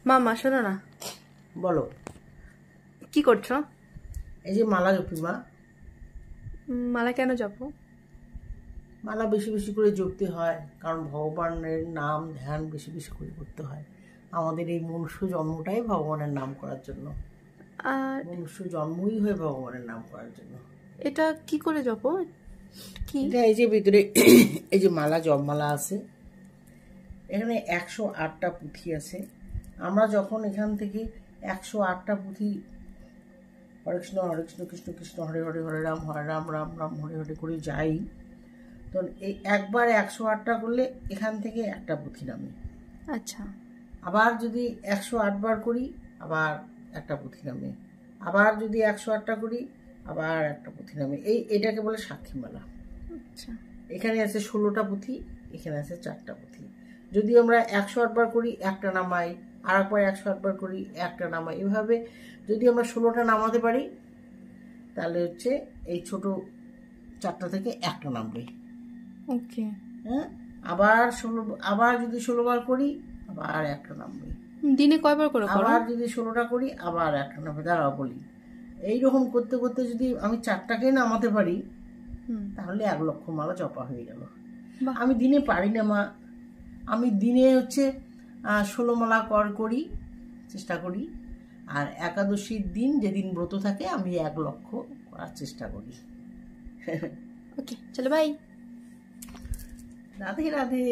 মামা শোনো না, বলো। কি করছো? এই যে মালা জপি মা। মালা কেন জপো? মালা বেশি বেশি করে জপতে হয়, কারণ ভগবানের নাম ধ্যান বেশি বেশি করে করতে হয়। আমাদের এই মনুষ্য জন্মটাই ভগবানের নাম করার জন্য। আর মনুষ্য জন্মই হয় ভগবানের নাম করার জন্য। এটা কি করে জপো? কি এটা এই যে ভিতরে এই যে মালা, জপমালা আছে, এখানে 108টা পুঁথি আছে। আমরা যখন এখান থেকে 108টা পুঁথি হরে কৃষ্ণ কৃষ্ণ কৃষ্ণ হরে হরে, হরে রাম রাম রাম হরে হরে করে যাই, তো এই একবার 108টা করলে এখান থেকে একটা পুঁথি নামে। আচ্ছা, আবার যদি 108 বার করি আবার একটা পুঁথি নামে, আবার যদি 108টা করি আবার একটা পুঁথি নামে। এটাকে বলে সাক্ষী মালা। আচ্ছা, এখানে আছে 16টা পুঁথি, এখানে আছে 4টা পুঁথি। যদি আমরা 108 বার করি একটা নামাই, আর একবার 108 বার করি একটা নামাই, এভাবে যদি আমরা 16টা নামাতে পারি তাহলে হচ্ছে এই ছোট 4টা থেকে একটা নামবে। ওকে। হ্যাঁ, আবার যদি 16 বার করি আবার একটা নামবে। দিনে কয়বার করে করো? আবার যদি 16টা করি আবার একটা নামবে। দাঁড়াও বলি, এইরকম করতে করতে যদি আমি 4টাকে নামাতে পারি তাহলে 1 লক্ষ মালা জপা হয়ে গেল। আমি দিনে পারি না মা, আমি দিনে হচ্ছে 16 মালা করি, চেষ্টা করি। আর একাদশীর দিন যেদিন ব্রত থাকে আমি 1 লক্ষ করার চেষ্টা করি। ওকে, চলো বাই। রাধে রাধে।